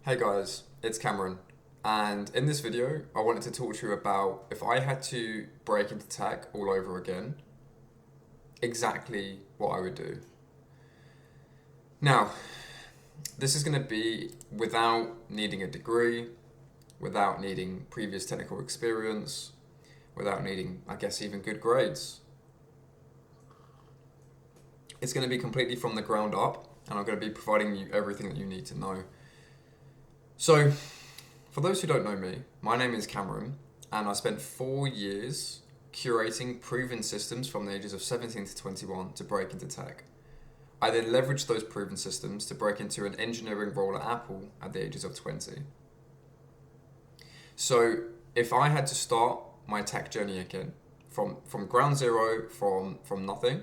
Hey guys, it's Cameron, and in this video, I wanted to talk to you about if I had to break into tech all over again, exactly what I would do. Now, this is going to be without needing a degree, without needing previous technical experience, without needing, I guess, even good grades. It's going to be completely from the ground up, and I'm going to be providing you everything that you need to know. So, for those who don't know me, my name is Cameron, and I spent 4 years curating proven systems from the ages of 17 to 21 to break into tech. I then leveraged those proven systems to break into an engineering role at Apple at the ages of 20. So, if I had to start my tech journey again, from ground zero, from nothing,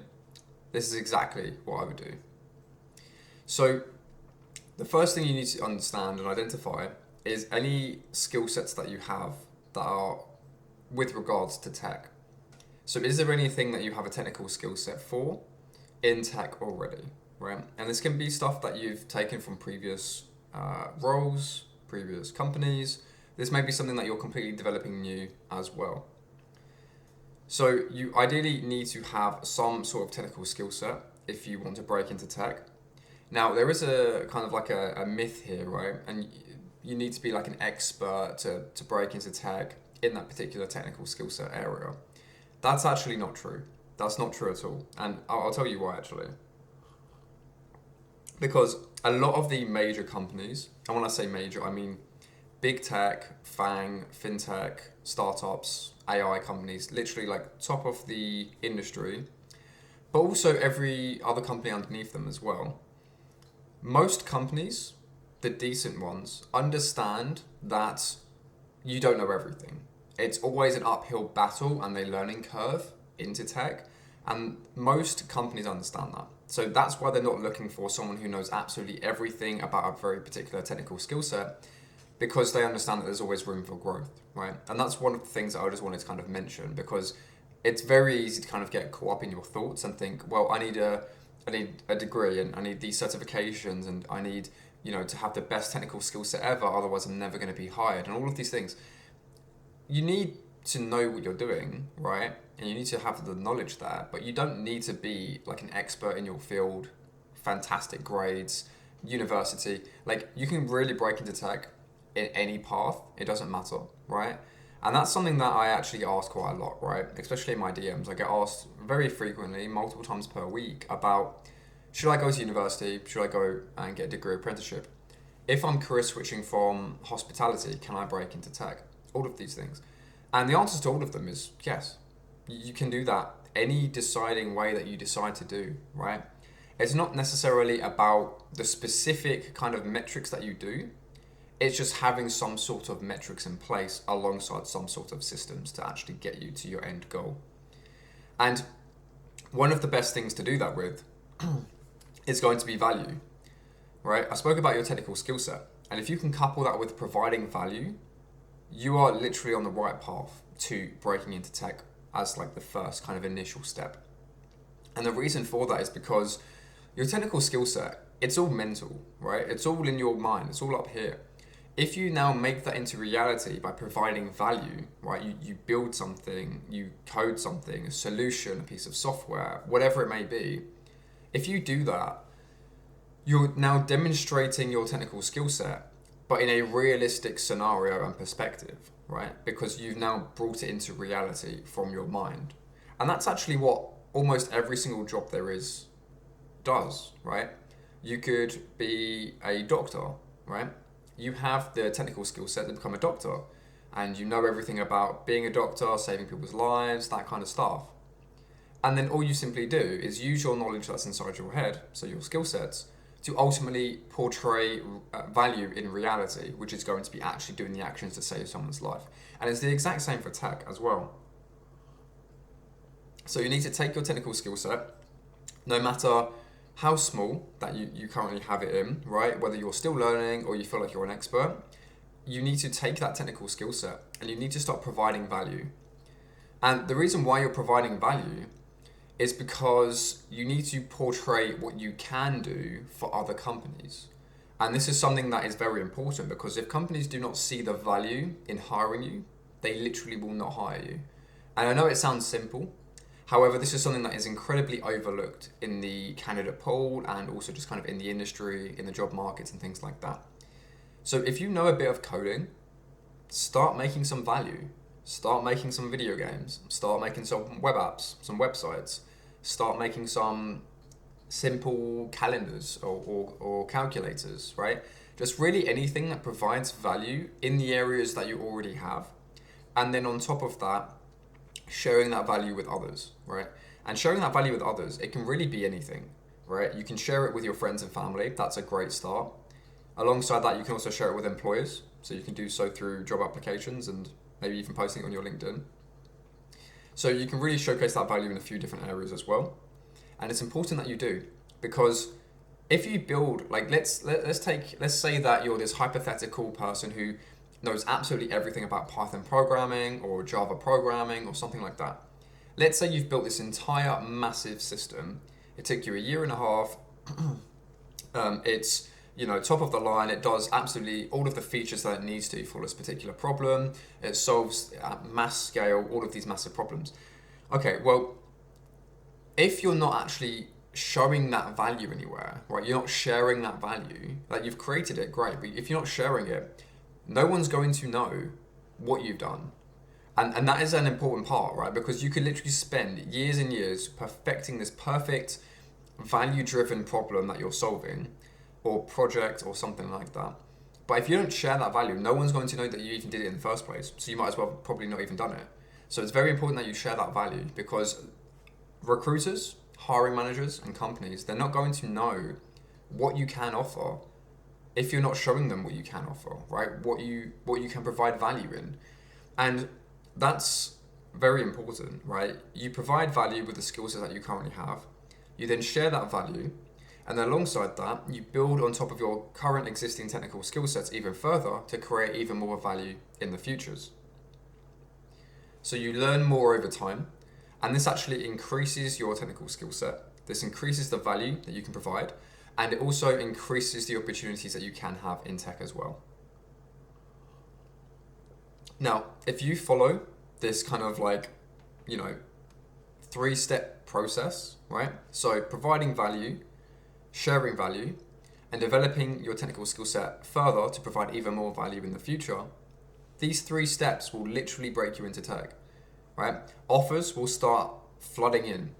this is exactly what I would do. So, the first thing you need to understand and identify is any skill sets that you have that are with regards to tech. So, is there anything that you have a technical skill set for in tech already, right? And this can be stuff that you've taken from previous roles, previous companies. This may be something that you're completely developing new as well. So, you ideally need to have some sort of technical skill set if you want to break into tech. Now, there is a kind of like a myth here, right? And you need to be like an expert to break into tech in that particular technical skill set area. That's actually not true. That's not true at all. And I'll tell you why, actually. Because a lot of the major companies, and when I say major, I mean big tech, FANG, fintech, startups, AI companies, literally like top of the industry, but also every other company underneath them as well. Most companies, the decent ones, understand that you don't know everything. It's always an uphill battle and a learning curve into tech, and most companies understand that. So that's why they're not looking for someone who knows absolutely everything about a very particular technical skill set, because they understand that there's always room for growth, right? And that's one of the things that I just wanted to kind of mention, because it's very easy to kind of get caught up in your thoughts and think, well, I need a degree and I need these certifications and I need, to have the best technical skill set ever, otherwise I'm never going to be hired, and all of these things. You need to know what you're doing, right? And you need to have the knowledge there, but you don't need to be like an expert in your field, fantastic grades, university. Like, you can really break into tech in any path, it doesn't matter, right? And that's something that I actually get asked quite a lot, right? Especially in my DMs. I get asked very frequently, multiple times per week, about should I go to university? Should I go and get a degree apprenticeship? If I'm career switching from hospitality, can I break into tech? All of these things. And the answer to all of them is yes. You can do that any deciding way that you decide to do, right? It's not necessarily about the specific kind of metrics that you do. It's just having some sort of metrics in place alongside some sort of systems to actually get you to your end goal. And one of the best things to do that with is going to be value, right? I spoke about your technical skill set. And if you can couple that with providing value, you are literally on the right path to breaking into tech as like the first kind of initial step. And the reason for that is because your technical skill set, it's all mental, right? It's all in your mind. It's all up here. If you now make that into reality by providing value, right? You build something, you code something, a solution, a piece of software, whatever it may be. If you do that, you're now demonstrating your technical skill set, but in a realistic scenario and perspective, right? Because you've now brought it into reality from your mind. And that's actually what almost every single job there is does, right? You could be a doctor, right? You have the technical skill set to become a doctor, and you know everything about being a doctor, saving people's lives, that kind of stuff. And then all you simply do is use your knowledge that's inside your head, so your skill sets, to ultimately portray value in reality, which is going to be actually doing the actions to save someone's life. And it's the exact same for tech as well. So you need to take your technical skill set, no matter how small that you currently have it in, right? Whether you're still learning or you feel like you're an expert, you need to take that technical skill set and you need to start providing value. And the reason why you're providing value is because you need to portray what you can do for other companies. And this is something that is very important because if companies do not see the value in hiring you, they literally will not hire you. And I know it sounds simple. However, this is something that is incredibly overlooked in the candidate pool and also just kind of in the industry, in the job markets and things like that. So if you know a bit of coding, start making some value. Start making some video games. Start making some web apps, some websites. Start making some simple calendars or calculators, right? Just really anything that provides value in the areas that you already have. And then on top of that, sharing that value with others, right? And sharing that value with others, it can really be anything, right? You can share it with your friends and family. That's a great start. Alongside that, you can also share it with employers. So you can do so through job applications and maybe even posting it on your LinkedIn. So you can really showcase that value in a few different areas as well. And it's important that you do, because if you build, like let's say that you're this hypothetical person who knows absolutely everything about Python programming or Java programming or something like that. Let's say you've built this entire massive system. It took you a year and a half. It's top of the line. It does absolutely all of the features that it needs to for this particular problem. It solves at mass scale all of these massive problems. Okay, well, if you're not actually showing that value anywhere, right? You're not sharing that value. Like you've created it, great, but if you're not sharing it, no one's going to know what you've done. And that is an important part, right? Because you could literally spend years and years perfecting this perfect value-driven problem that you're solving or project or something like that. But if you don't share that value, no one's going to know that you even did it in the first place. So you might as well probably not even done it. So it's very important that you share that value, because recruiters, hiring managers and companies, they're not going to know what you can offer if you're not showing them what you can offer, right? What you can provide value in. And that's very important, right? You provide value with the skill set that you currently have. You then share that value, and then alongside that, you build on top of your current existing technical skill sets even further to create even more value in the futures. So you learn more over time, and this actually increases your technical skill set. This increases the value that you can provide, and it also increases the opportunities that you can have in tech as well. Now, if you follow this kind of three-step process, right? So providing value, sharing value, and developing your technical skill set further to provide even more value in the future, these 3 steps will literally break you into tech, right? Offers will start flooding in.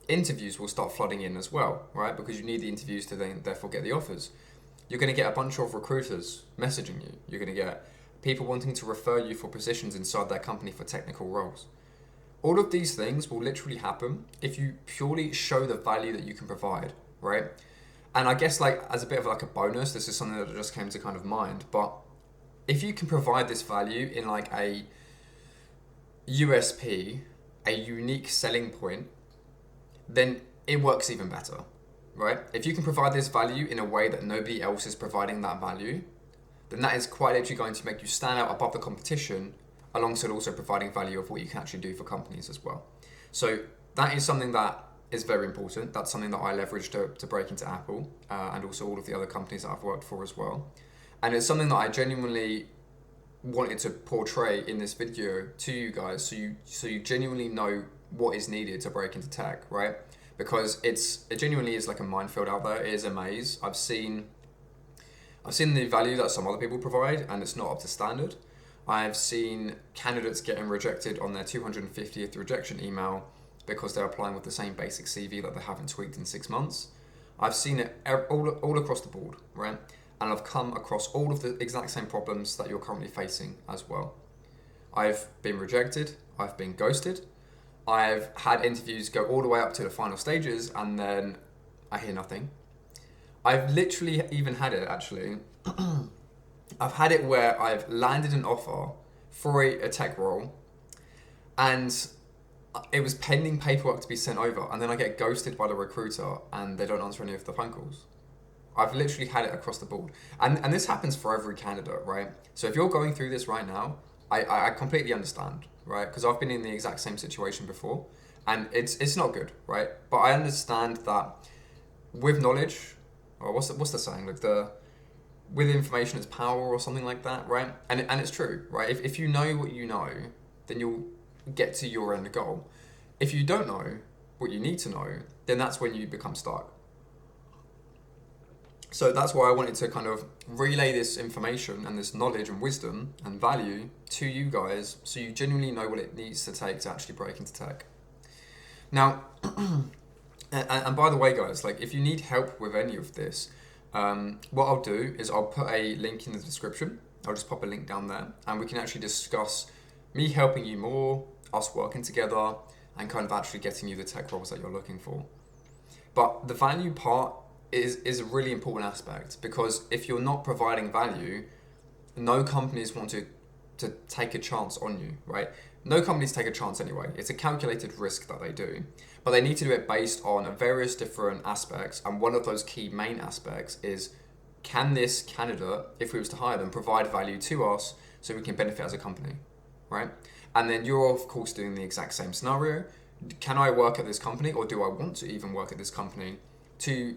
Interviews will start flooding in as well, right? Because you need the interviews to then therefore get the offers. You're going to get a bunch of recruiters messaging you. You're going to get people wanting to refer you for positions inside their company for technical roles. All of these things will literally happen if you purely show the value that you can provide, right? And I guess as a bit of a bonus, this is something that just came to kind of mind, but if you can provide this value in a USP, a unique selling point, then it works even better, right? If you can provide this value in a way that nobody else is providing that value, then that is quite literally going to make you stand out above the competition, alongside also providing value of what you can actually do for companies as well. So that is something that is very important. That's something that I leveraged to break into Apple, and also all of the other companies that I've worked for as well. And it's something that I genuinely wanted to portray in this video to you guys, so you genuinely know what is needed to break into tech, right? Because it genuinely is like a minefield out there. It is a maze. I've seen the value that some other people provide, and it's not up to standard. I've seen candidates getting rejected on their 250th rejection email because they're applying with the same basic CV that they haven't tweaked in 6 months. I've seen it all across the board, right? And I've come across all of the exact same problems that you're currently facing as well. I've been rejected, I've been ghosted, I've had interviews go all the way up to the final stages, and then I hear nothing. I've literally even had it, actually. I've had it where I've landed an offer for a tech role, and it was pending paperwork to be sent over, and then I get ghosted by the recruiter and they don't answer any of the phone calls. I've literally had it across the board. And this happens for every candidate, right? So if you're going through this right now, I completely understand, right? Because I've been in the exact same situation before, and it's not good, right? But I understand that with knowledge, or what's the saying? with information it's power or something like that, right? And it's true, right? If you know what you know, then you'll get to your end goal. If you don't know what you need to know, then that's when you become stuck. So that's why I wanted to kind of relay this information and this knowledge and wisdom and value to you guys, so you genuinely know what it needs to take to actually break into tech. Now, and by the way, guys, like if you need help with any of this, what I'll do is I'll put a link in the description. I'll just pop a link down there, and we can actually discuss me helping you more, us working together, and kind of actually getting you the tech roles that you're looking for. But the value part is a really important aspect, because if you're not providing value, no companies want to take a chance on you, right? No companies take a chance anyway. It's a calculated risk that they do, but they need to do it based on various different aspects. And one of those key main aspects is, can this candidate, if we was to hire them, provide value to us so we can benefit as a company, right? And then you're of course doing the exact same scenario. Can I work at this company, or do I want to even work at this company to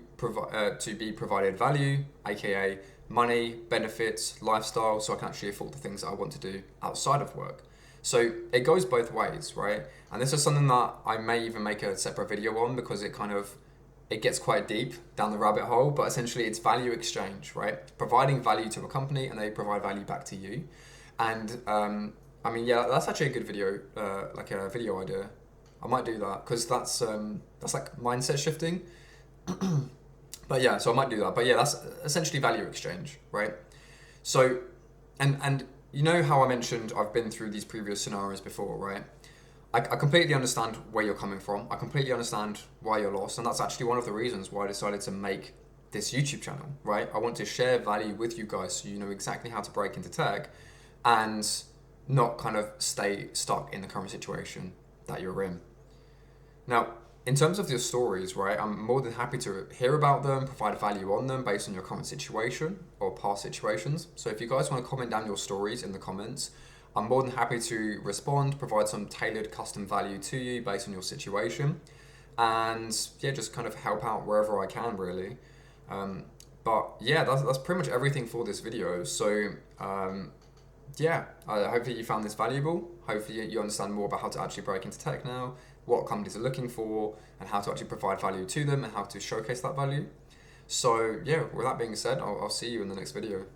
be provided value, aka money, benefits, lifestyle, so I can actually afford the things that I want to do outside of work. So it goes both ways, right? And this is something that I may even make a separate video on, because it gets quite deep down the rabbit hole, but essentially it's value exchange, right? Providing value to a company and they provide value back to you. And I mean, yeah, that's actually a good video, like a video idea. I might do that, because that's like mindset shifting. But yeah, so I might do that. But yeah, that's essentially value exchange, right? So, and you know how I mentioned I've been through these previous scenarios before, right? I completely understand where you're coming from. I completely understand why you're lost. And that's actually one of the reasons why I decided to make this YouTube channel, right? I want to share value with you guys so you know exactly how to break into tech and not kind of stay stuck in the current situation that you're in. Now, in terms of your stories, right, I'm more than happy to hear about them, provide value on them based on your current situation or past situations. So if you guys want to comment down your stories in the comments, I'm more than happy to respond, provide some tailored custom value to you based on your situation, and yeah, just kind of help out wherever I can, really. But yeah, that's pretty much everything for this video. So yeah, hopefully you found this valuable. Hopefully you understand more about how to actually break into tech now, what companies are looking for, and how to actually provide value to them and how to showcase that value. So yeah, with that being said, I'll see you in the next video.